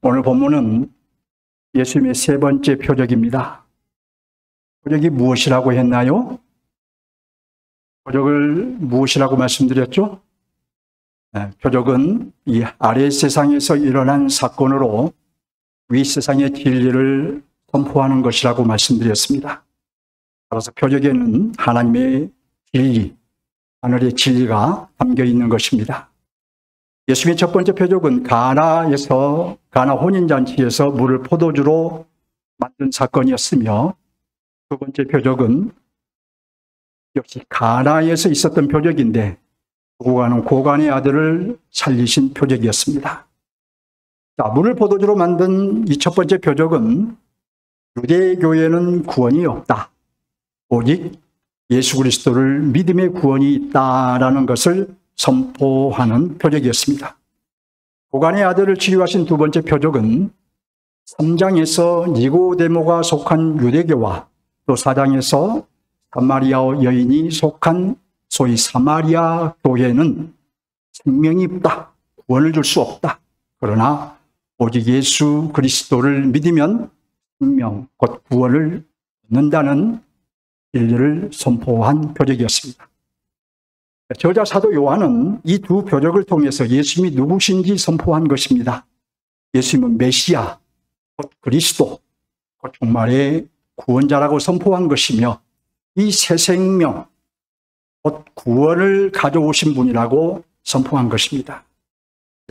오늘 본문은 예수님의 세 번째 표적입니다. 표적이 무엇이라고 했나요? 표적을 무엇이라고 말씀드렸죠? 표적은 이 아래 세상에서 일어난 사건으로 위 세상의 진리를 선포하는 것이라고 말씀드렸습니다. 따라서 표적에는 하나님의 진리, 하늘의 진리가 담겨 있는 것입니다. 예수님의 첫 번째 표적은 가나 혼인잔치에서 물을 포도주로 만든 사건이었으며, 두 번째 표적은 역시 가나에서 있었던 표적인데 두고 가는 고관의 아들을 살리신 표적이었습니다. 자, 물을 포도주로 만든 이 첫 번째 표적은 유대교회는 구원이 없다, 오직 예수 그리스도를 믿음의 구원이 있다라는 것을 선포하는 표적이었습니다. 고관의 아들을 치료하신 두 번째 표적은 3장에서 니고데모가 속한 유대교와 또 4장에서 사마리아 여인이 속한 소위 사마리아 교회는 생명이 없다, 구원을 줄 수 없다, 그러나 오직 예수 그리스도를 믿으면 생명, 곧 구원을 얻는다는 진리를 선포한 표적이었습니다. 저자 사도 요한은 이 두 표적을 통해서 예수님이 누구신지 선포한 것입니다. 예수님은 메시아, 곧 그리스도, 곧 종말의 구원자라고 선포한 것이며, 이 새 생명, 곧 구원을 가져오신 분이라고 선포한 것입니다.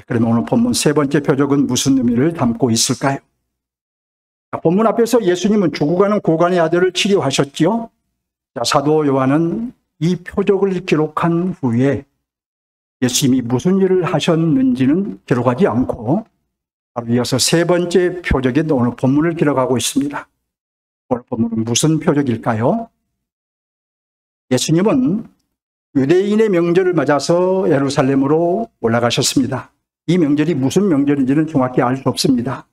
그러면 오늘 본문 세 번째 표적은 무슨 의미를 담고 있을까요? 본문 앞에서 예수님은 죽어가는 고관의 아들을 치료하셨지요. 사도 요한은 이 표적을 기록한 후에 예수님이 무슨 일을 하셨는지는 기록하지 않고 바로 이어서 세 번째 표적에 오늘 본문을 기록하고 있습니다. 오늘 본문은 무슨 표적일까요? 예수님은 유대인의 명절을 맞아서 예루살렘으로 올라가셨습니다. 이 명절이 무슨 명절인지는 정확히 알 수 없습니다.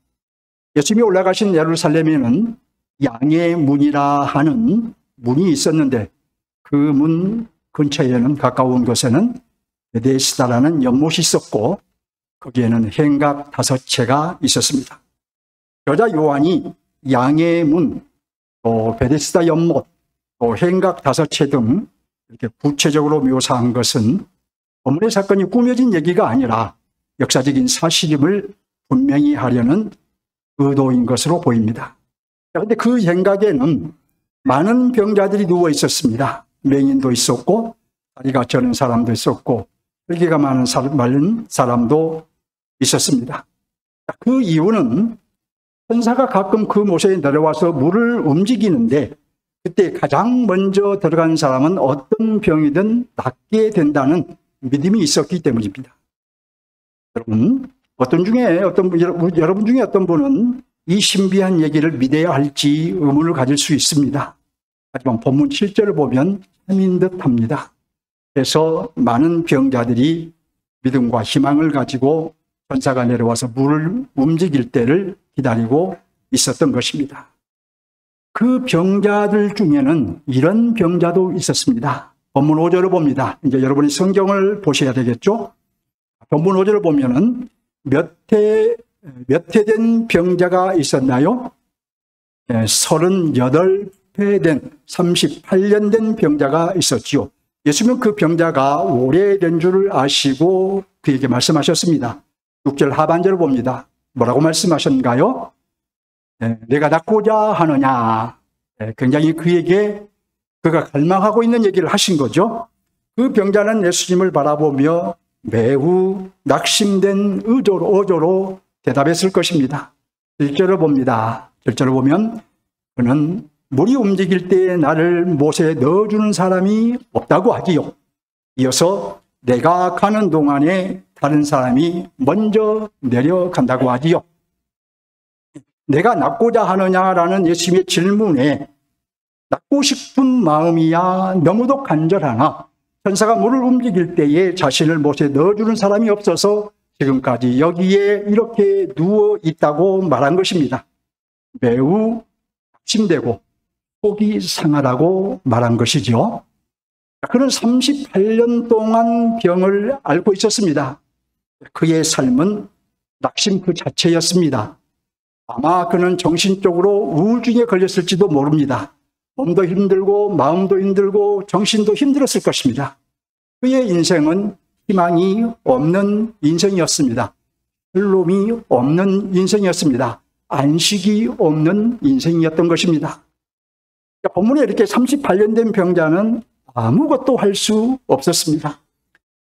예수님이 올라가신 예루살렘에는 양의 문이라 하는 문이 있었는데, 그 문 근처에는, 가까운 곳에는 베데스다라는 연못이 있었고 거기에는 행각 5채가 있었습니다. 저자 요한이 양의 문, 또 베데스다 연못, 또 행각 5채 등 이렇게 구체적으로 묘사한 것은 본문의 사건이 꾸며진 얘기가 아니라 역사적인 사실임을 분명히 하려는 의도인 것으로 보입니다. 그런데 그 행각에는 많은 병자들이 누워 있었습니다. 맹인도 있었고 다리가 저는 사람도 있었고 혈기가 많은 사람도 있었습니다. 그 이유는 천사가 가끔 그 못에 내려와서 물을 움직이는데 그때 가장 먼저 들어간 사람은 어떤 병이든 낫게 된다는 믿음이 있었기 때문입니다. 여러분 중에 어떤 분은 이 신비한 얘기를 믿어야 할지 의문을 가질 수 있습니다. 하지만 본문 7절을 보면 참인 듯합니다. 그래서 많은 병자들이 믿음과 희망을 가지고 천사가 내려와서 물을 움직일 때를 기다리고 있었던 것입니다. 그 병자들 중에는 이런 병자도 있었습니다. 본문 5절을 봅니다. 이제 여러분이 성경을 보셔야 되겠죠? 본문 5절을 보면은 몇 해 된 병자가 있었나요? 38회 된, 38년 된 병자가 있었지요. 예수님은 그 병자가 오래된 줄을 아시고 그에게 말씀하셨습니다. 6절 하반절을 봅니다. 뭐라고 말씀하셨는가요? 내가 낫고자 하느냐. 굉장히 그가 갈망하고 있는 얘기를 하신 거죠. 그 병자는 예수님을 바라보며 매우 낙심된 어조로 대답했을 것입니다. 1절을 봅니다. 1절을 보면 그는 물이 움직일 때 나를 못에 넣어주는 사람이 없다고 하지요. 이어서 내가 가는 동안에 다른 사람이 먼저 내려간다고 하지요. 내가 낫고자 하느냐라는 예수님의 질문에 낫고 싶은 마음이야 너무도 간절하나 천사가 물을 움직일 때에 자신을 못에 넣어주는 사람이 없어서 지금까지 여기에 이렇게 누워 있다고 말한 것입니다. 매우 낙심되고 속이 상하다고 말한 것이죠. 그는 38년 동안 병을 앓고 있었습니다. 그의 삶은 낙심 그 자체였습니다. 아마 그는 정신적으로 우울증에 걸렸을지도 모릅니다. 몸도 힘들고 마음도 힘들고 정신도 힘들었을 것입니다. 그의 인생은 희망이 없는 인생이었습니다. 샬롬이 없는 인생이었습니다. 안식이 없는 인생이었던 것입니다. 본문에 이렇게 38년 된 병자는 아무것도 할 수 없었습니다.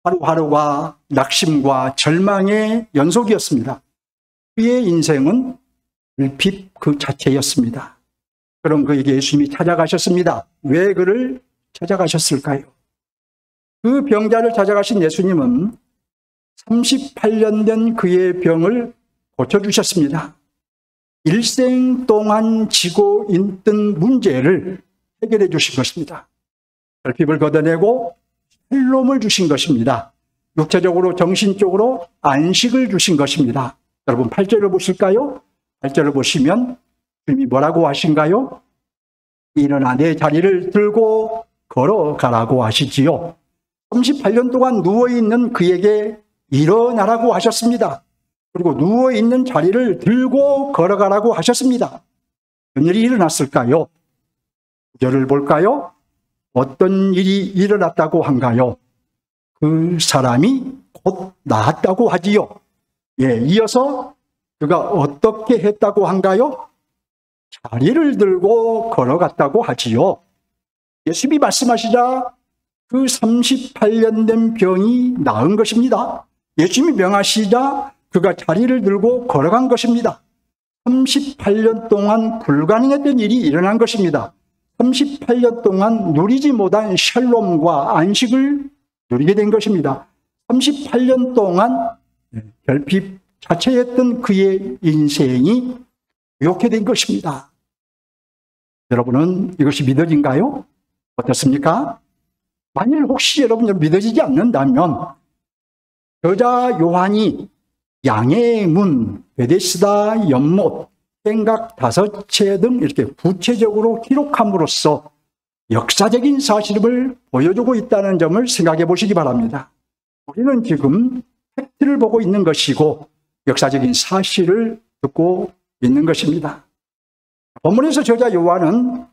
하루하루가 낙심과 절망의 연속이었습니다. 그의 인생은 불빛 그 자체였습니다. 그럼 그에게 예수님이 찾아가셨습니다. 왜 그를 찾아가셨을까요? 그 병자를 찾아가신 예수님은 38년 된 그의 병을 고쳐주셨습니다. 일생 동안 지고 있던 문제를 해결해 주신 것입니다. 결핍을 걷어내고 샬롬을 주신 것입니다. 육체적으로 정신적으로 안식을 주신 것입니다. 여러분 8절을 보실까요? 8절을 보시면 주님이 뭐라고 하신가요? 일어나 내 자리를 들고 걸어가라고 하시지요. 38년 동안 누워있는 그에게 일어나라고 하셨습니다. 그리고 누워있는 자리를 들고 걸어가라고 하셨습니다. 어떤 일이 일어났을까요? 9절을 볼까요? 어떤 일이 일어났다고 한가요? 그 사람이 곧 나았다고 하지요. 이어서 그가 어떻게 했다고 한가요? 자리를 들고 걸어갔다고 하지요. 예수님이 말씀하시자 그 38년 된 병이 나은 것입니다. 예수님이 명하시자 그가 자리를 들고 걸어간 것입니다. 38년 동안 불가능했던 일이 일어난 것입니다. 38년 동안 누리지 못한 샬롬과 안식을 누리게 된 것입니다. 38년 동안 결핍 자체였던 그의 인생이 이렇게 된 것입니다. 여러분은 이것이 믿어진가요? 어떻습니까? 만일 혹시 여러분 믿어지지 않는다면 저자 요한이 양의 문, 베데스다 연못, 땡각 다섯채 등 이렇게 구체적으로 기록함으로써 역사적인 사실을 보여주고 있다는 점을 생각해 보시기 바랍니다. 우리는 지금 팩트를 보고 있는 것이고 역사적인 사실을 듣고 있는 것입니다. 본문에서 저자 요한은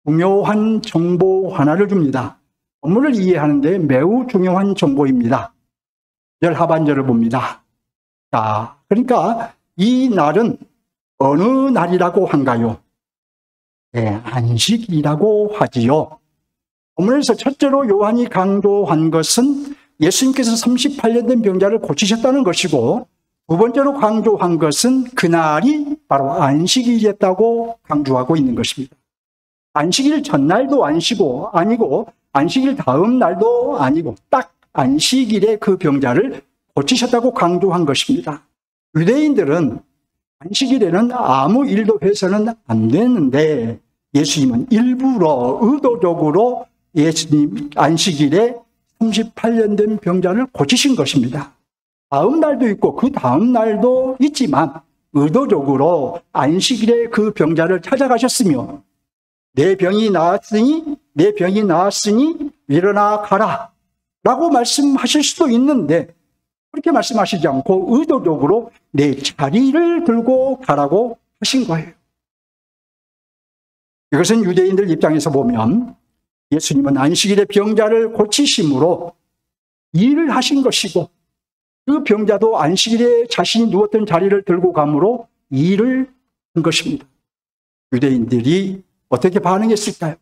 중요한 정보 하나를 줍니다. 본문을 이해하는데 매우 중요한 정보입니다. 열 하반절을 봅니다. 자, 그러니까 이 날은 어느 날이라고 한가요? 안식이라고 하지요. 본문에서 첫째로 요한이 강조한 것은 예수님께서 38년 된 병자를 고치셨다는 것이고, 두 번째로 강조한 것은 그날이 바로 안식일이었다고 강조하고 있는 것입니다. 안식일 전날도 아니고 안식일 다음 날도 아니고 딱 안식일에 그 병자를 고치셨다고 강조한 것입니다. 유대인들은 안식일에는 아무 일도 해서는 안 되는데 예수님은 일부러 의도적으로 예수님 안식일에 38년 된 병자를 고치신 것입니다. 다음 날도 있고 그 다음 날도 있지만 의도적으로 안식일에 그 병자를 찾아가셨으며 내 병이 나았으니 일어나 가라 라고 말씀하실 수도 있는데 그렇게 말씀하시지 않고 의도적으로 내 자리를 들고 가라고 하신 거예요. 이것은 유대인들 입장에서 보면 예수님은 안식일에 병자를 고치심으로 일을 하신 것이고 그 병자도 안식일에 자신이 누웠던 자리를 들고 감으로 일을 한 것입니다. 유대인들이 어떻게 반응했을까요?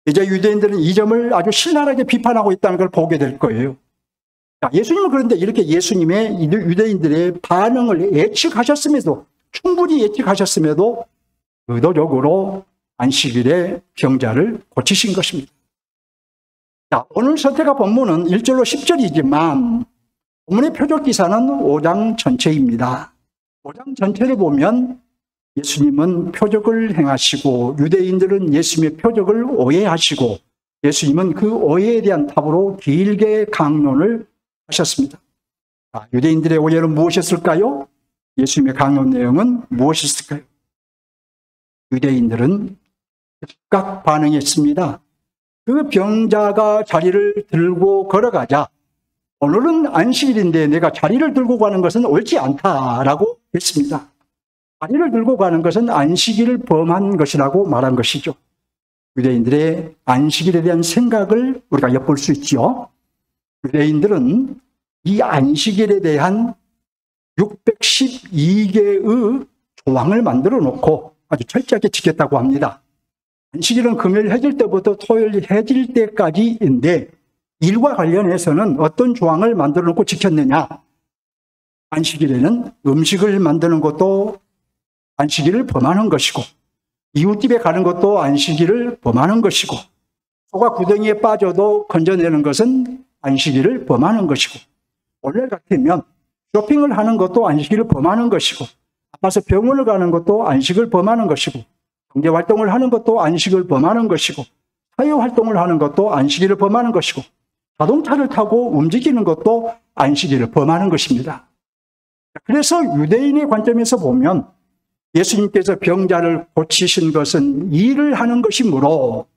이제 유대인들은 이 점을 아주 신랄하게 비판하고 있다는 걸 보게 될 거예요. 자, 예수님은 그런데 이렇게 예수님의 유대인들의 반응을 예측하셨음에도 충분히 예측하셨음에도 의도적으로 안식일에 병자를 고치신 것입니다. 자, 오늘 선택한 본문은 1절로 10절이지만 본문의 표적 기사는 5장 전체입니다. 5장 전체를 보면 예수님은 표적을 행하시고 유대인들은 예수님의 표적을 오해하시고 예수님은 그 오해에 대한 답으로 길게 강론을 하셨습니다. 자, 유대인들의 오해는 무엇이었을까요? 예수님의 강론 내용은 무엇이었을까요? 유대인들은 즉각 반응했습니다. 그 병자가 자리를 들고 걸어가자 오늘은 안식일인데 내가 자리를 들고 가는 것은 옳지 않다라고 했습니다. 다리를 들고 가는 것은 안식일을 범한 것이라고 말한 것이죠. 유대인들의 안식일에 대한 생각을 우리가 엿볼 수 있죠. 유대인들은 이 안식일에 대한 612개의 조항을 만들어 놓고 아주 철저하게 지켰다고 합니다. 안식일은 금요일 해질 때부터 토요일 해질 때까지인데 일과 관련해서는 어떤 조항을 만들어 놓고 지켰느냐? 안식일에는 음식을 만드는 것도 안식일을 범하는 것이고 이웃집에 가는 것도 안식일을 범하는 것이고 소가 구덩이에 빠져도 건져내는 것은 안식일을 범하는 것이고 오늘 같으면 쇼핑을 하는 것도 안식일을 범하는 것이고 아파서 병원을 가는 것도 안식을 범하는 것이고 경제활동을 하는 것도 안식을 범하는 것이고 사회활동을 하는 것도 안식일을 범하는 것이고 자동차를 타고 움직이는 것도 안식일을 범하는 것입니다. 그래서 유대인의 관점에서 보면 예수님께서 병자를 고치신 것은 일을 하는 것이므로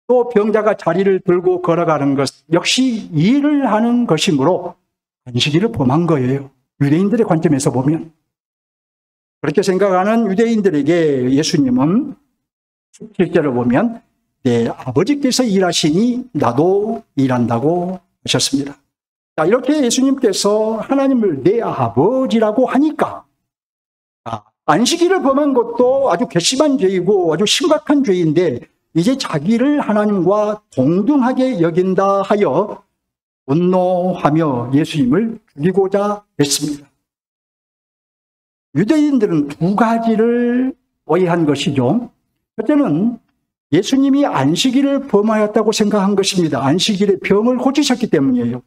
또 병자가 자리를 들고 걸어가는 것 역시 일을 하는 것이므로 안식일을 범한 거예요. 유대인들의 관점에서 보면. 그렇게 생각하는 유대인들에게 예수님은 17절을 보면 내 아버지께서 일하시니 나도 일한다고 하셨습니다. 자, 이렇게 예수님께서 하나님을 내 아버지라고 하니까 안식일을 범한 것도 아주 괘씸한 죄이고 아주 심각한 죄인데 이제 자기를 하나님과 동등하게 여긴다 하여 분노하며 예수님을 죽이고자 했습니다. 유대인들은 두 가지를 오해한 것이죠. 첫째는 예수님이 안식일을 범하였다고 생각한 것입니다. 안식일에 병을 고치셨기 때문이에요.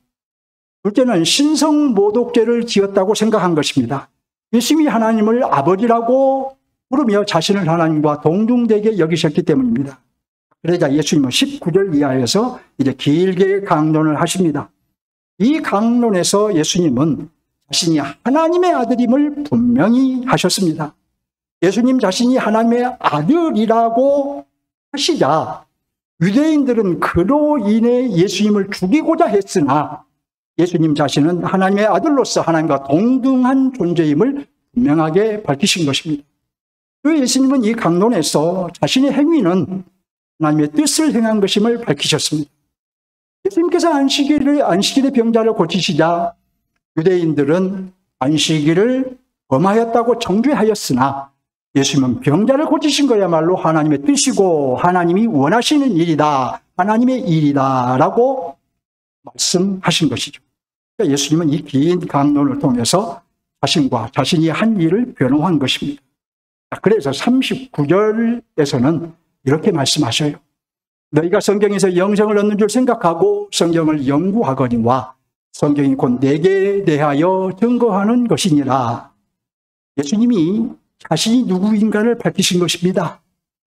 둘째는 신성모독죄를 지었다고 생각한 것입니다. 예수님이 하나님을 아버지라고 부르며 자신을 하나님과 동등되게 여기셨기 때문입니다. 그러자 예수님은 19절 이하에서 이제 길게 강론을 하십니다. 이 강론에서 예수님은 자신이 하나님의 아들임을 분명히 하셨습니다. 예수님 자신이 하나님의 아들이라고 하시자 유대인들은 그로 인해 예수님을 죽이고자 했으나 예수님 자신은 하나님의 아들로서 하나님과 동등한 존재임을 분명하게 밝히신 것입니다. 또 예수님은 이 강론에서 자신의 행위는 하나님의 뜻을 행한 것임을 밝히셨습니다. 예수님께서 안식일의 병자를 고치시자 유대인들은 안식일을 범하였다고 정죄하였으나 예수님은 병자를 고치신 거야말로 하나님의 뜻이고 하나님이 원하시는 일이다, 하나님의 일이다 라고 말씀하신 것이죠. 그러니까 예수님은 이 긴 강론을 통해서 자신과 자신이 한 일을 변호한 것입니다. 그래서 39절에서는 이렇게 말씀하셔요. 너희가 성경에서 영생을 얻는 줄 생각하고 성경을 연구하거니와 성경이 곧 내게 대하여 증거하는 것이니라. 예수님이 자신이 누구인가를 밝히신 것입니다.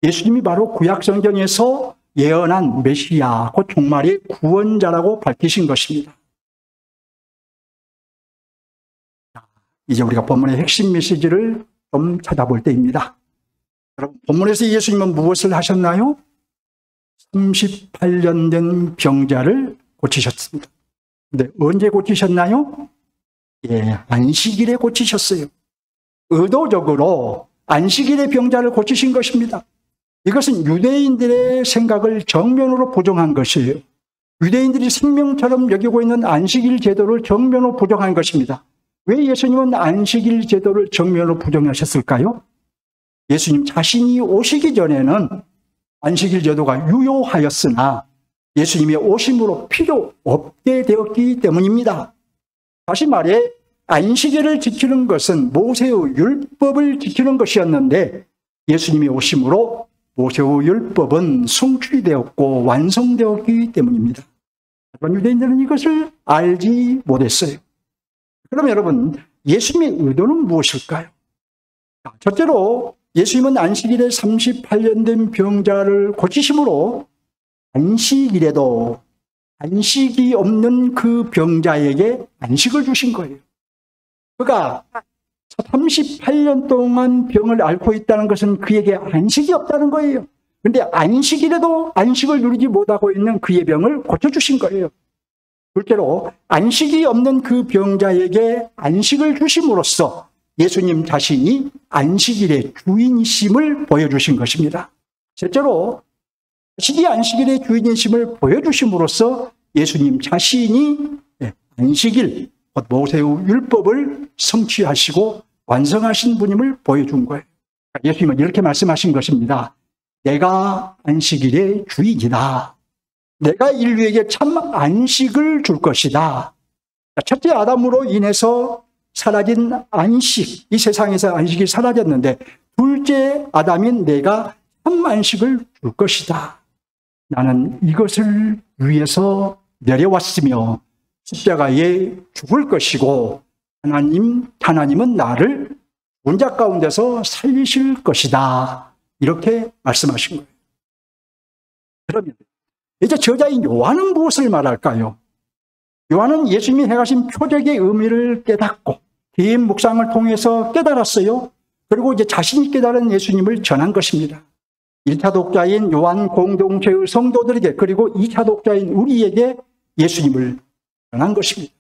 예수님이 바로 구약 성경에서 예언한 메시아, 곧 종말의 구원자라고 밝히신 것입니다. 이제 우리가 본문의 핵심 메시지를 좀 찾아볼 때입니다. 여러분, 본문에서 예수님은 무엇을 하셨나요? 38년 된 병자를 고치셨습니다. 근데 언제 고치셨나요? 안식일에 고치셨어요. 의도적으로 안식일의 병자를 고치신 것입니다. 이것은 유대인들의 생각을 정면으로 부정한 것이에요. 유대인들이 생명처럼 여기고 있는 안식일 제도를 정면으로 부정한 것입니다. 왜 예수님은 안식일 제도를 정면으로 부정하셨을까요? 예수님 자신이 오시기 전에는 안식일 제도가 유효하였으나 예수님의 오심으로 필요 없게 되었기 때문입니다. 다시 말해 안식일을 지키는 것은 모세의 율법을 지키는 것이었는데 예수님이 오심으로 모세의 율법은 성취되었고 완성되었기 때문입니다. 하지만 유대인들은 이것을 알지 못했어요. 그럼 여러분, 예수님의 의도는 무엇일까요? 첫째로 예수님은 안식일에 38년 된 병자를 고치심으로 안식일에도 안식이 없는 그 병자에게 안식을 주신 거예요. 그가 38년 동안 병을 앓고 있다는 것은 그에게 안식이 없다는 거예요. 그런데 안식일에도 안식을 누리지 못하고 있는 그의 병을 고쳐주신 거예요. 둘째로 안식이 없는 그 병자에게 안식을 주심으로써 예수님 자신이 안식일의 주인이심을 보여주신 것입니다. 실제로 자신이 안식일의 주인이심을 보여주심으로써 예수님 자신이 안식일, 모세의 율법을 성취하시고 완성하신 분임을 보여준 거예요. 예수님은 이렇게 말씀하신 것입니다. 내가 안식일의 주인이다. 내가 인류에게 참 안식을 줄 것이다. 첫째 아담으로 인해서 사라진 안식, 이 세상에서 안식이 사라졌는데 둘째 아담인 내가 참 안식을 줄 것이다. 나는 이것을 위해서 내려왔으며 십자가에 죽을 것이고 하나님은 나를 죽은 자 가운데서 살리실 것이다. 이렇게 말씀하신 거예요. 그러면 이제 저자인 요한은 무엇을 말할까요? 요한은 예수님이 행하신 표적의 의미를 깨닫고 긴 묵상을 통해서 깨달았어요. 그리고 이제 자신이 깨달은 예수님을 전한 것입니다. 1차 독자인 요한 공동체의 성도들에게 그리고 2차 독자인 우리에게 예수님을 전한 것입니다.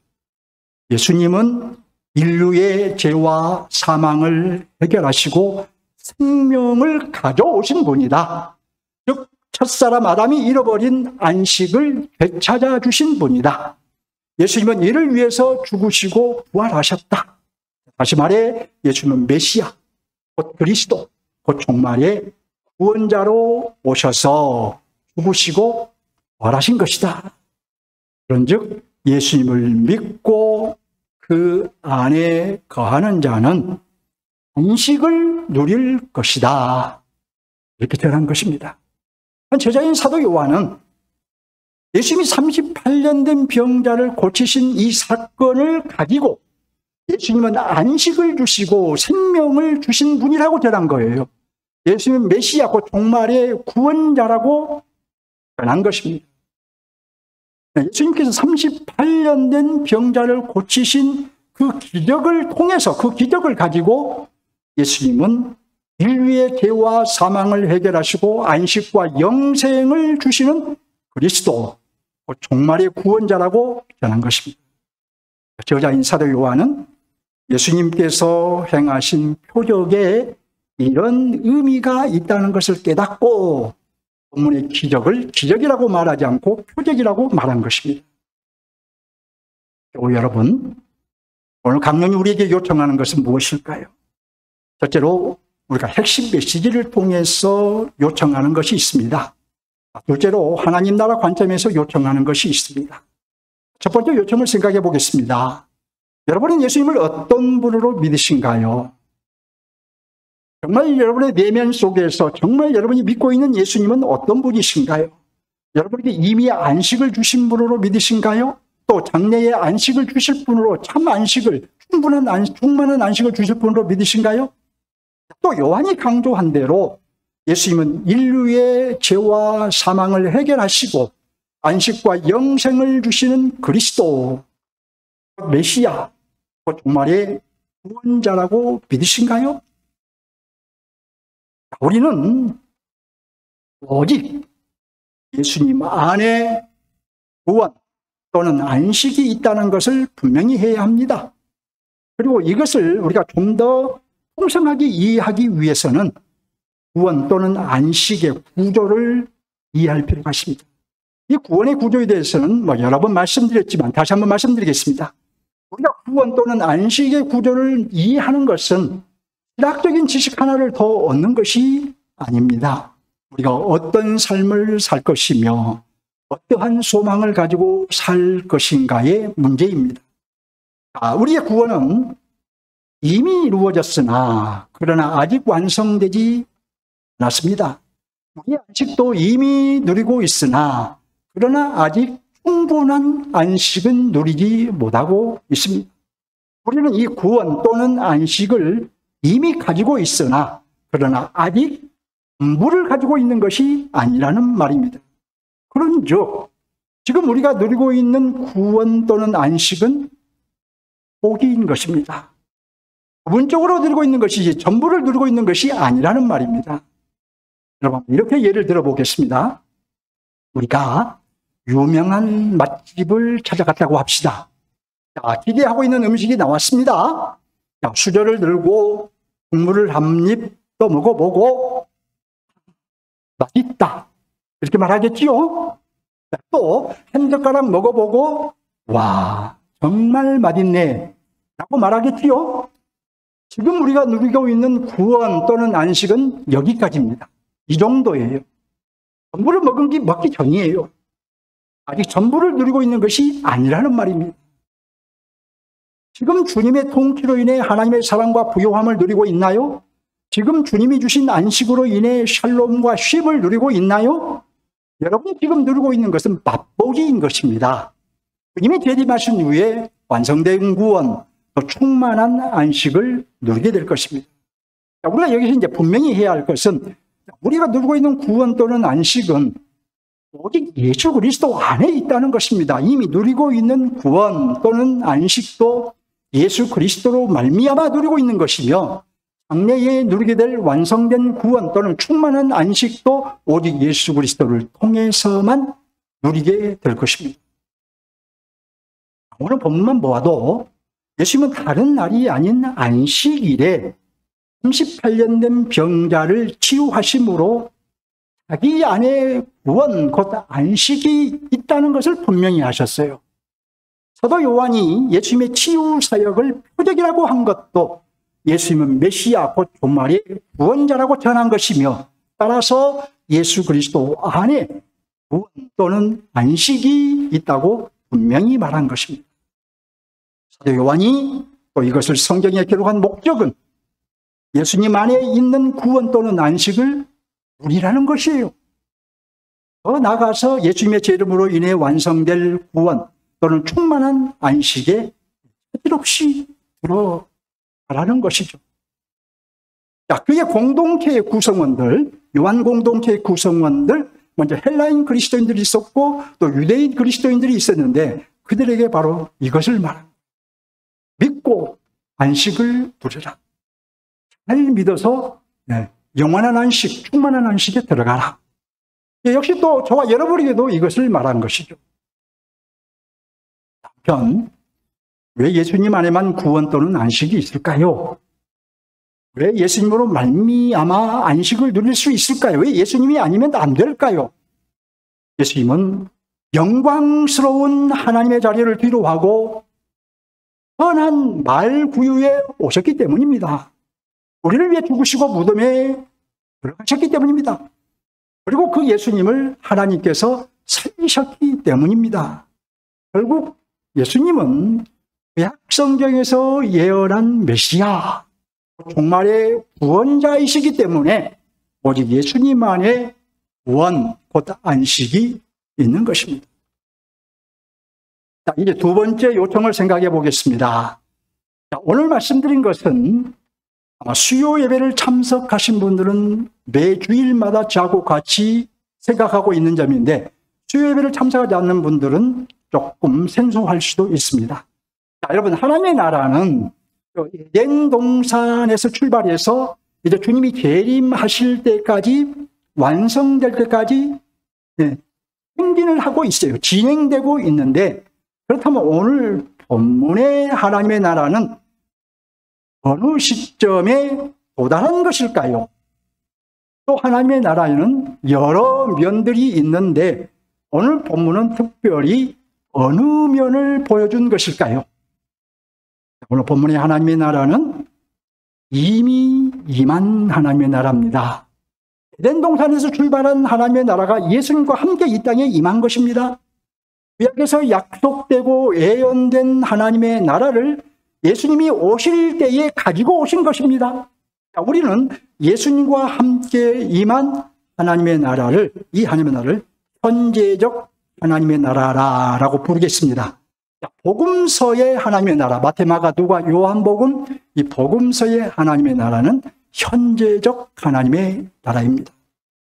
예수님은 인류의 죄와 사망을 해결하시고 생명을 가져오신 분이다. 즉 첫사람 아담이 잃어버린 안식을 되찾아 주신 분이다. 예수님은 이를 위해서 죽으시고 부활하셨다. 다시 말해 예수님은 메시아, 곧 그리스도, 곧 종말의 구원자로 오셔서 죽으시고 부활하신 것이다. 그런즉 예수님을 믿고 그 안에 거하는 자는 안식을 누릴 것이다. 이렇게 전한 것입니다. 제자인 사도 요한은 예수님이 38년 된 병자를 고치신 이 사건을 가지고 예수님은 안식을 주시고 생명을 주신 분이라고 전한 거예요. 예수님은 메시아, 곧 종말의 구원자라고 전한 것입니다. 예수님께서 38년 된 병자를 고치신 그 기적을 통해서 그 기적을 가지고 예수님은 인류의 죄와 사망을 해결하시고 안식과 영생을 주시는 그리스도, 종말의 구원자라고 전한 것입니다. 저자인 사도 요한은 예수님께서 행하신 표적에 이런 의미가 있다는 것을 깨닫고 본문의 기적을 기적이라고 말하지 않고 표적이라고 말한 것입니다. 여러분, 오늘 강론이 우리에게 요청하는 것은 무엇일까요? 첫째로 우리가 핵심 메시지를 통해서 요청하는 것이 있습니다. 둘째로 하나님 나라 관점에서 요청하는 것이 있습니다. 첫 번째 요청을 생각해 보겠습니다. 여러분은 예수님을 어떤 분으로 믿으신가요? 정말 여러분의 내면 속에서 정말 여러분이 믿고 있는 예수님은 어떤 분이신가요? 여러분에게 이미 안식을 주신 분으로 믿으신가요? 또 장래에 안식을 주실 분으로 참 안식을 충만한 안식을 주실 분으로 믿으신가요? 또 요한이 강조한 대로 예수님은 인류의 죄와 사망을 해결하시고 안식과 영생을 주시는 그리스도, 메시아, 종말의 구원자라고 믿으신가요? 우리는 오직 예수님 안에 구원 또는 안식이 있다는 것을 분명히 해야 합니다. 그리고 이것을 우리가 좀 더 풍성하게 이해하기 위해서는 구원 또는 안식의 구조를 이해할 필요가 있습니다. 이 구원의 구조에 대해서는 여러 번 말씀드렸지만 다시 한번 말씀드리겠습니다. 우리가 구원 또는 안식의 구조를 이해하는 것은 신학적인 지식 하나를 더 얻는 것이 아닙니다. 우리가 어떤 삶을 살 것이며 어떠한 소망을 가지고 살 것인가의 문제입니다. 우리의 구원은 이미 이루어졌으나 그러나 아직 완성되지 않았습니다. 우리의 안식도 이미 누리고 있으나 그러나 아직 충분한 안식은 누리지 못하고 있습니다. 우리는 이 구원 또는 안식을 이미 가지고 있으나 그러나 아직 전부를 가지고 있는 것이 아니라는 말입니다. 그런즉 지금 우리가 누리고 있는 구원 또는 안식은 포기인 것입니다. 부분적으로 누리고 있는 것이지 전부를 누리고 있는 것이 아니라는 말입니다. 여러분, 이렇게 예를 들어보겠습니다. 우리가 유명한 맛집을 찾아갔다고 합시다. 기대하고 있는 음식이 나왔습니다. 수저를 들고 국물을 한 입 또 먹어보고 맛있다 이렇게 말하겠지요. 또 한 젓가락 먹어보고 와 정말 맛있네 라고 말하겠지요. 지금 우리가 누리고 있는 구원 또는 안식은 여기까지입니다. 이 정도예요. 전부를 먹기 전이에요. 아직 전부를 누리고 있는 것이 아니라는 말입니다. 지금 주님의 통치로 인해 하나님의 사랑과 부요함을 누리고 있나요? 지금 주님이 주신 안식으로 인해 샬롬과 쉼을 누리고 있나요? 여러분이 지금 누리고 있는 것은 맛보기인 것입니다. 주님이 재림하신 후에 완성된 구원, 또 충만한 안식을 누리게 될 것입니다. 우리가 여기서 이제 분명히 해야 할 것은 우리가 누리고 있는 구원 또는 안식은 오직 예수 그리스도 안에 있다는 것입니다. 이미 누리고 있는 구원 또는 안식도 예수 그리스도로 말미암아 누리고 있는 것이며 장래에 누리게 될 완성된 구원 또는 충만한 안식도 오직 예수 그리스도를 통해서만 누리게 될 것입니다. 오늘 본문만 보아도 예수님은 다른 날이 아닌 안식일에 38년 된 병자를 치유하심으로 자기 안에 구원, 곧 안식이 있다는 것을 분명히 하셨어요. 사도 요한이 예수님의 치유 사역을 표적이라고 한 것도 예수님은 메시아, 곧 종말의 구원자라고 전한 것이며 따라서 예수 그리스도 안에 구원 또는 안식이 있다고 분명히 말한 것입니다. 사도 요한이 또 이것을 성경에 기록한 목적은 예수님 안에 있는 구원 또는 안식을 누리라는 것이에요. 더 나아가서 예수님의 제 이름으로 인해 완성될 구원 또는 충만한 안식에 차질 없이 들어가라는 것이죠. 자, 그의 공동체의 구성원들, 요한 공동체의 구성원들, 먼저 헬라인 그리스도인들이 있었고 또 유대인 그리스도인들이 있었는데 그들에게 바로 이것을 말합니다. 믿고 안식을 누리라. 잘 믿어서 영원한 안식, 충만한 안식에 들어가라. 역시 또 저와 여러분에게도 이것을 말한 것이죠. 한편 왜 예수님 안에만 구원 또는 안식이 있을까요? 왜 예수님으로 말미암아 안식을 누릴 수 있을까요? 왜 예수님이 아니면 안 될까요? 예수님은 영광스러운 하나님의 자리를 뒤로하고 선한 말구유에 오셨기 때문입니다. 우리를 위해 죽으시고 무덤에 들어가셨기 때문입니다. 그리고 그 예수님을 하나님께서 살리셨기 때문입니다. 결국 예수님은 구약성경에서 예언한 메시아, 종말의 구원자이시기 때문에 오직 예수님 안에 구원, 곧 안식이 있는 것입니다. 자, 이제 두 번째 요청을 생각해 보겠습니다. 자, 오늘 말씀드린 것은 아마 수요 예배를 참석하신 분들은 매 주일마다 저하고 같이 생각하고 있는 점인데 수요 예배를 참석하지 않는 분들은 조금 생소할 수도 있습니다. 자, 여러분, 하나님의 나라는 에덴 동산에서 출발해서 이제 주님이 재림하실 때까지 완성될 때까지 행진을 하고 있어요. 진행되고 있는데 그렇다면 오늘 본문의 하나님의 나라는 어느 시점에 도달한 것일까요? 또 하나님의 나라에는 여러 면들이 있는데 오늘 본문은 특별히 어느 면을 보여준 것일까요? 오늘 본문의 하나님의 나라는 이미 임한 하나님의 나라입니다. 에덴 동산에서 출발한 하나님의 나라가 예수님과 함께 이 땅에 임한 것입니다. 구약에서 약속되고 예언된 하나님의 나라를 예수님이 오실 때에 가지고 오신 것입니다. 우리는 예수님과 함께 임한 하나님의 나라를, 이 하나님의 나라를 현재적 하나님의 나라라고 부르겠습니다. 복음서의 하나님의 나라, 마태, 마가, 누가, 요한복음, 이 복음서의 하나님의 나라는 현재적 하나님의 나라입니다.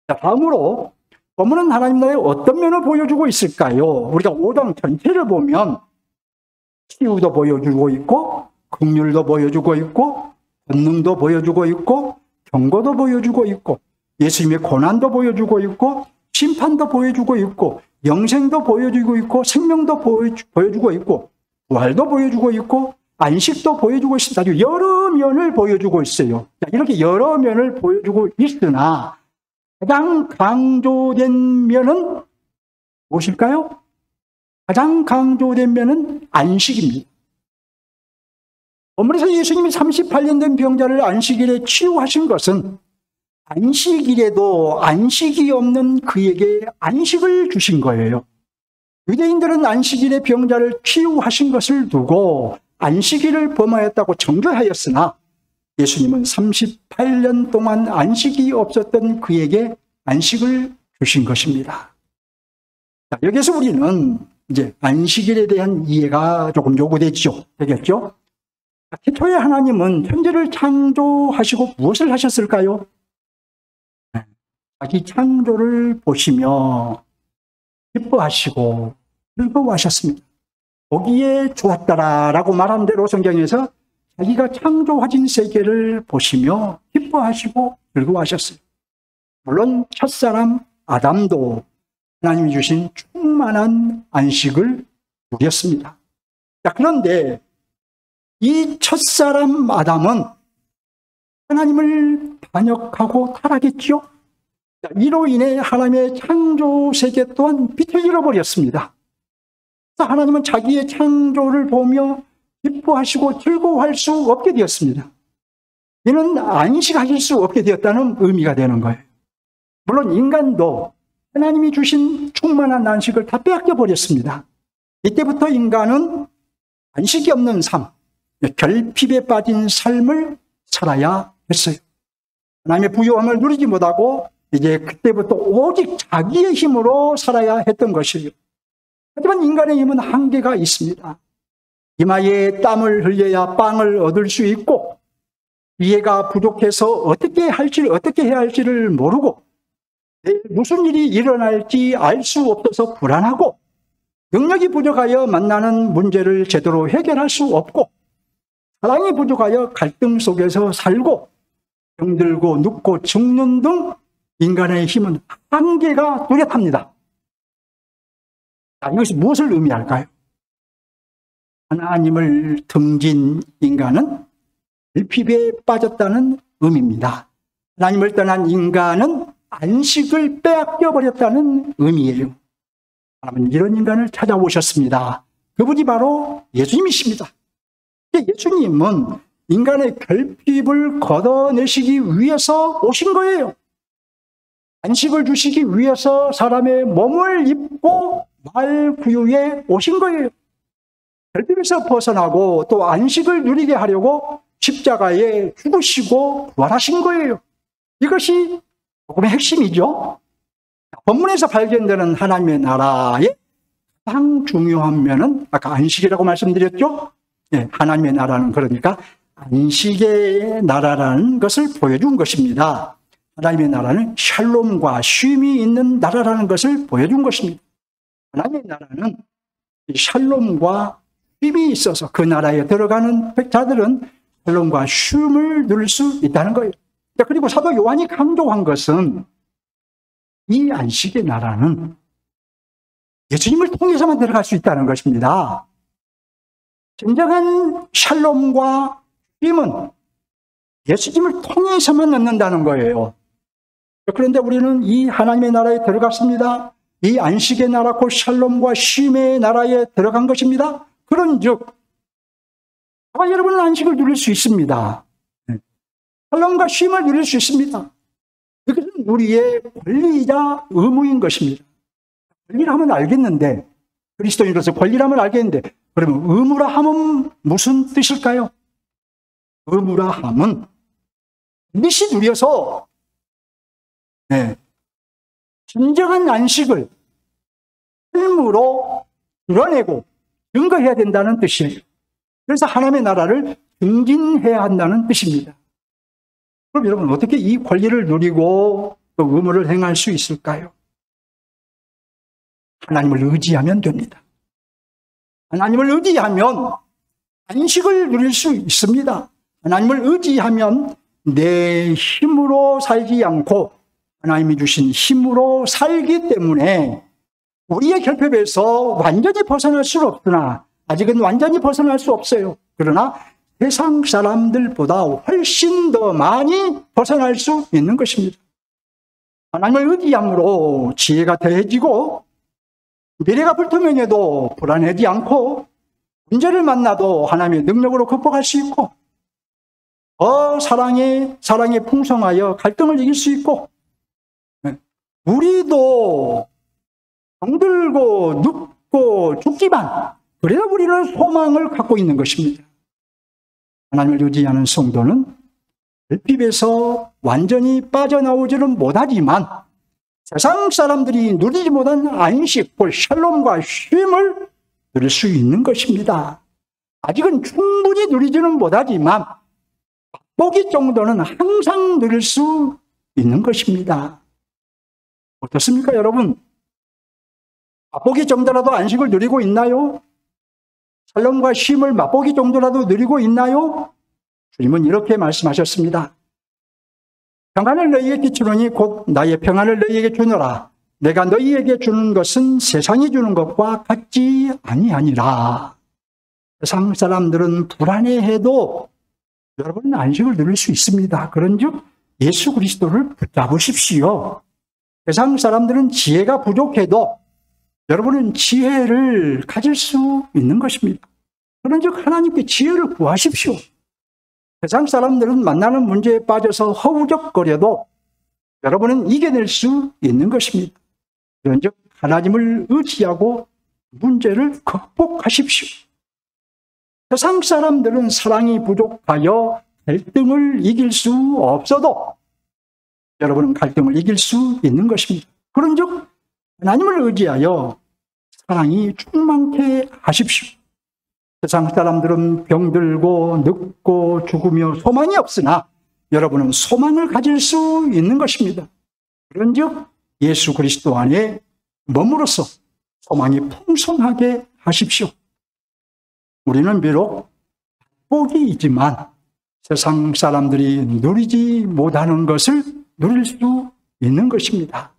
자, 다음으로 본문은 하나님 나라의 어떤 면을 보여주고 있을까요? 우리가 5장 전체를 보면 치유도 보여주고 있고 긍휼도 보여주고 있고 권능도 보여주고 있고 경고도 보여주고 있고 예수님의 고난도 보여주고 있고 심판도 보여주고 있고 영생도 보여주고 있고 생명도 보여주고 있고 부활도 보여주고 있고 안식도 보여주고 있습니다. 아주 여러 면을 보여주고 있어요. 이렇게 여러 면을 보여주고 있으나 가장 강조된 면은 무엇일까요? 가장 강조된 면은 안식입니다. 본문에서 예수님이 38년 된 병자를 안식일에 치유하신 것은 안식일에도 안식이 없는 그에게 안식을 주신 거예요. 유대인들은 안식일에 병자를 치유하신 것을 두고 안식일을 범하였다고 정죄하였으나 예수님은 38년 동안 안식이 없었던 그에게 안식을 주신 것입니다. 자, 여기서 우리는 이제 안식일에 대한 이해가 조금 요구되죠. 되겠죠? 태초에 하나님은 천지를 창조하시고 무엇을 하셨을까요? 자기 창조를 보시며 기뻐하시고 즐거워하셨습니다. 보기에 좋았더라라고 말한 대로 성경에서 자기가 창조하신 세계를 보시며 기뻐하시고 즐거워하셨어요. 물론 첫사람 아담도 하나님이 주신 충만한 안식을 누렸습니다. 자, 그런데 이 첫사람 아담은 하나님을 반역하고 타락했지요. 이로 인해 하나님의 창조 세계 또한 비틀어져 버렸습니다. 하나님은 자기의 창조를 보며 기뻐하시고 즐거워할 수 없게 되었습니다. 이는 안식하실 수 없게 되었다는 의미가 되는 거예요. 물론 인간도 하나님이 주신 충만한 안식을 다 빼앗겨 버렸습니다. 이때부터 인간은 안식이 없는 삶, 결핍에 빠진 삶을 살아야 했어요. 하나님의 부요함을 누리지 못하고 이제 그때부터 오직 자기의 힘으로 살아야 했던 것이에요. 하지만 인간의 힘은 한계가 있습니다. 이마에 땀을 흘려야 빵을 얻을 수 있고 이해가 부족해서 어떻게 해야 할지를 모르고 무슨 일이 일어날지 알 수 없어서 불안하고 능력이 부족하여 만나는 문제를 제대로 해결할 수 없고 사랑이 부족하여 갈등 속에서 살고 병들고 눕고 죽는 등 인간의 힘은 한계가 뚜렷합니다. 이것이 무엇을 의미할까요? 하나님을 등진 인간은 결핍에 빠졌다는 의미입니다. 하나님을 떠난 인간은 안식을 빼앗겨 버렸다는 의미예요. 하나님은 이런 인간을 찾아오셨습니다. 그분이 바로 예수님이십니다. 예수님은 인간의 결핍을 걷어내시기 위해서 오신 거예요. 안식을 주시기 위해서 사람의 몸을 입고 말 구유에 오신 거예요. 결핍에서 벗어나고 또 안식을 누리게 하려고 십자가에 죽으시고 부활하신 거예요. 이것이 복음의 핵심이죠. 본문에서 발견되는 하나님의 나라의 가장 중요한 면은 아까 안식이라고 말씀드렸죠. 네, 하나님의 나라는 그러니까 안식의 나라라는 것을 보여준 것입니다. 하나님의 나라는 샬롬과 쉼이 있는 나라라는 것을 보여준 것입니다. 하나님의 나라는 샬롬과 쉼이 있어서 그 나라에 들어가는 백자들은 샬롬과 쉼을 누릴 수 있다는 거예요. 그리고 사도 요한이 강조한 것은 이 안식의 나라는 예수님을 통해서만 들어갈 수 있다는 것입니다. 진정한 샬롬과 쉼은 예수님을 통해서만 얻는다는 거예요. 그런데 우리는 이 하나님의 나라에 들어갔습니다. 이 안식의 나라 곧 샬롬과 쉼의 나라에 들어간 것입니다. 그런즉 저와 여러분은 안식을 누릴 수 있습니다. 샬롬과 쉼을 누릴 수 있습니다. 이것은 우리의 권리이자 의무인 것입니다. 권리라면 알겠는데, 그리스도인으로서 권리라면 알겠는데, 그러면 의무라 함은 무슨 뜻일까요? 의무라 함은 반드시 누려서 진정한 안식을 삶으로 드러내고 증거해야 된다는 뜻이에요. 그래서 하나님의 나라를 증진해야 한다는 뜻입니다. 그럼 여러분 어떻게 이 권리를 누리고 또 의무를 행할 수 있을까요? 하나님을 의지하면 됩니다. 하나님을 의지하면 안식을 누릴 수 있습니다. 하나님을 의지하면 내 힘으로 살지 않고 하나님이 주신 힘으로 살기 때문에 우리의 결핍에서 완전히 벗어날 수는 없으나 아직은 완전히 벗어날 수 없어요. 그러나 세상 사람들보다 훨씬 더 많이 벗어날 수 있는 것입니다. 하나님을 의지함으로 지혜가 더해지고 미래가 불투명해도 불안하지 않고 문제를 만나도 하나님의 능력으로 극복할 수 있고 사랑에 풍성하여 갈등을 이길 수 있고 우리도 병들고 눕고 죽지만 그래도 우리는 소망을 갖고 있는 것입니다. 하나님을 의지하는 성도는 결핍에서 완전히 빠져나오지는 못하지만 세상 사람들이 누리지 못한 안식, 샬롬과 쉼을 누릴 수 있는 것입니다. 아직은 충분히 누리지는 못하지만 맛보기 정도는 항상 누릴 수 있는 것입니다. 어떻습니까, 여러분? 맛보기 정도라도 안식을 누리고 있나요? 샬롬과 쉼을 맛보기 정도라도 누리고 있나요? 주님은 이렇게 말씀하셨습니다. 평안을 너희에게 끼치노니 곧 나의 평안을 너희에게 주노라. 내가 너희에게 주는 것은 세상이 주는 것과 같지 아니하니라. 세상 사람들은 불안해해도 여러분은 안식을 누릴 수 있습니다. 그런즉 예수 그리스도를 붙잡으십시오. 세상 사람들은 지혜가 부족해도 여러분은 지혜를 가질 수 있는 것입니다. 그런즉 하나님께 지혜를 구하십시오. 세상 사람들은 만나는 문제에 빠져서 허우적거려도 여러분은 이겨낼 수 있는 것입니다. 그런즉 하나님을 의지하고 문제를 극복하십시오. 세상 사람들은 사랑이 부족하여 갈등을 이길 수 없어도 여러분은 갈등을 이길 수 있는 것입니다. 그런즉 하나님을 의지하여 사랑이 충만케 하십시오. 세상 사람들은 병들고 늙고 죽으며 소망이 없으나 여러분은 소망을 가질 수 있는 것입니다. 그런즉 예수 그리스도 안에 머무러서 소망이 풍성하게 하십시오. 우리는 비록 복이지만 세상 사람들이 누리지 못하는 것을 누릴 수 있는 것입니다.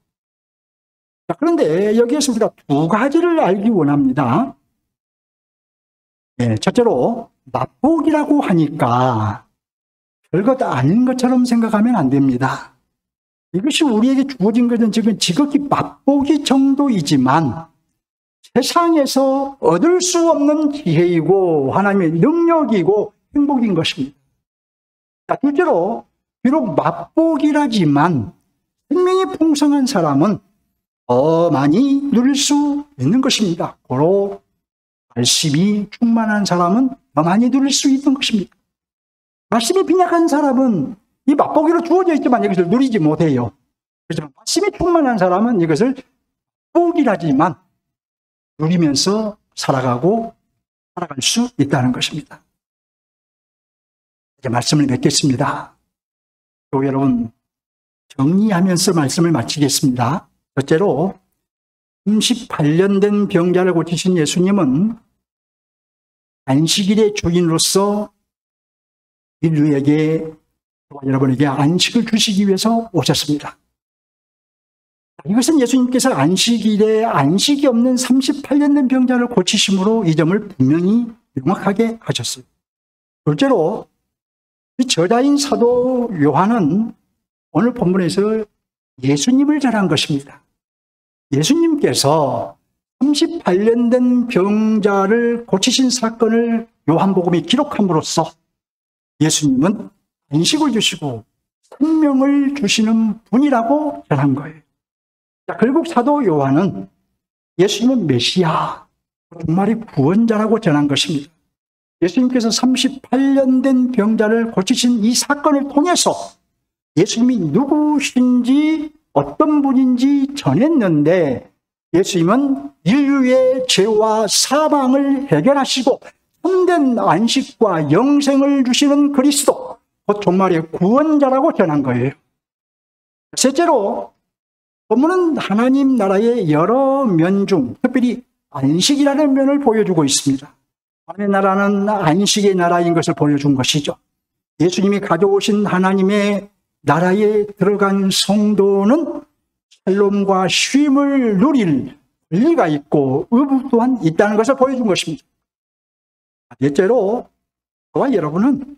그런데 여기에서 우리가 두 가지를 알기 원합니다. 첫째로 맛보기라고 하니까 별것 아닌 것처럼 생각하면 안 됩니다. 이것이 우리에게 주어진 것은 지금 지극히 맛보기 정도이지만 세상에서 얻을 수 없는 지혜이고 하나님의 능력이고 행복인 것입니다. 둘째로 비록 맛보기라지만 생명이 풍성한 사람은 더 많이 누릴 수 있는 것입니다. 고로 말씀이 충만한 사람은 더 많이 누릴 수 있는 것입니다. 말씀이 빈약한 사람은 이 맛보기로 주어져 있지만 이것을 누리지 못해요. 그렇지만 말씀이 충만한 사람은 이것을 맛보기라지만 누리면서 살아갈 수 있다는 것입니다. 이제 말씀을 맺겠습니다. 또 여러분 정리하면서 말씀을 마치겠습니다. 첫째로 38년 된 병자를 고치신 예수님은 안식일의 주인으로서 인류에게 여러분에게 안식을 주시기 위해서 오셨습니다. 이것은 예수님께서 안식일에 안식이 없는 38년 된 병자를 고치심으로 이 점을 분명히 명확하게 하셨어요. 둘째로 이 저자인 사도 요한은 오늘 본문에서 예수님을 전한 것입니다. 예수님께서 38년 된 병자를 고치신 사건을 요한복음에 기록함으로써 예수님은 안식을 주시고 생명을 주시는 분이라고 전한 거예요. 결국 사도 요한은 예수님은 메시아, 정말이 구원자라고 전한 것입니다. 예수님께서 38년 된 병자를 고치신 이 사건을 통해서 예수님이 누구신지 어떤 분인지 전했는데 예수님은 인류의 죄와 사망을 해결하시고 참된 안식과 영생을 주시는 그리스도, 곧 종말의 구원자라고 전한 거예요. 셋째로 본문은 하나님 나라의 여러 면 중 특별히 안식이라는 면을 보여주고 있습니다. 하나님의 나라는 안식의 나라인 것을 보여준 것이죠. 예수님이 가져오신 하나님의 나라에 들어간 성도는 샬롬과 쉼을 누릴 권리가 있고 의무 또한 있다는 것을 보여준 것입니다. 넷째로 저와 여러분은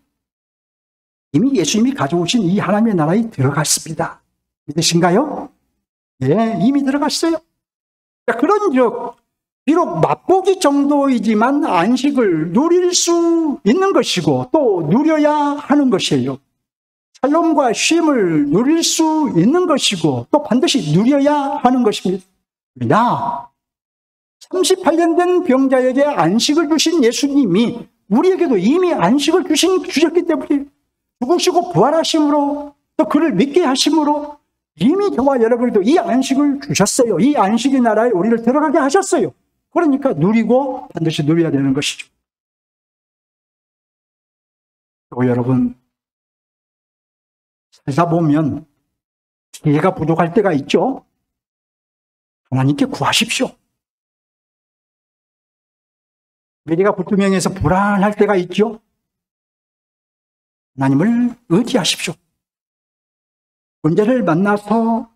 이미 예수님이 가져오신 이 하나님의 나라에 들어갔습니다. 믿으신가요? 예, 이미 들어갔어요. 그런 비록 맛보기 정도이지만 안식을 누릴 수 있는 것이고 또 누려야 하는 것이에요. 샬롬과 쉼을 누릴 수 있는 것이고 또 반드시 누려야 하는 것입니다. 38년 된 병자에게 안식을 주신 예수님이 우리에게도 이미 안식을 주셨기 때문에 죽으시고 부활하심으로 또 그를 믿게 하심으로 이미 저와 여러분에도 이 안식을 주셨어요. 이 안식의 나라에 우리를 들어가게 하셨어요. 그러니까 누리고 반드시 누려야 되는 것이죠. 또 여러분, 살다 보면 지혜가 부족할 때가 있죠. 하나님께 구하십시오. 미래가 불투명해서 불안할 때가 있죠. 하나님을 의지하십시오. 문제를 만나서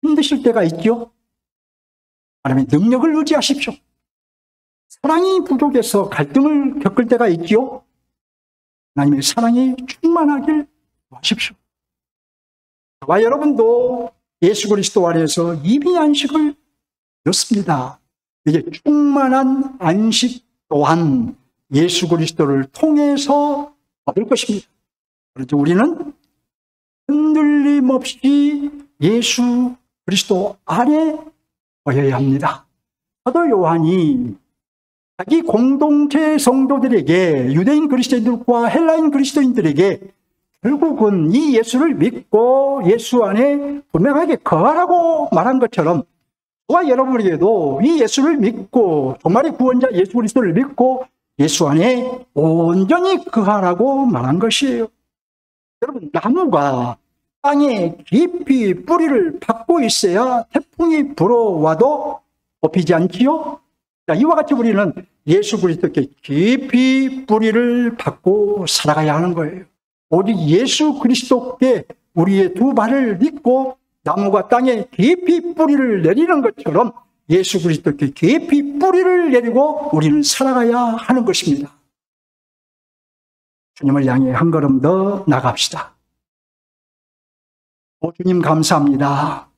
힘드실 때가 있죠. 하나님의 능력을 의지하십시오. 사랑이 부족해서 갈등을 겪을 때가 있죠. 하나님의 사랑이 충만하길 구하십시오. 저와 여러분도 예수 그리스도 안에서 이미 안식을 얻습니다. 이제 충만한 안식 또한 예수 그리스도를 통해서 받을 것입니다. 그래서 우리는 흔들림 없이 예수 그리스도 안에 거여야 합니다. 사도 요한이 자기 공동체 성도들에게 유대인 그리스도인들과 헬라인 그리스도인들에게 결국은 이 예수를 믿고 예수 안에 분명하게 거하라고 말한 것처럼 저와 여러분에게도 이 예수를 믿고 정말의 구원자 예수 그리스도를 믿고 예수 안에 온전히 거하라고 말한 것이에요. 여러분, 나무가 땅에 깊이 뿌리를 박고 있어야 태풍이 불어와도 뽑히지 않지요? 자, 이와 같이 우리는 예수 그리스도께 깊이 뿌리를 박고 살아가야 하는 거예요. 오직 예수 그리스도께 우리의 두 발을 믿고 나무가 땅에 깊이 뿌리를 내리는 것처럼 예수 그리스도께 깊이 뿌리를 내리고 우리는 살아가야 하는 것입니다. 주님을 향해 한 걸음 더 나갑시다. 주님 감사합니다.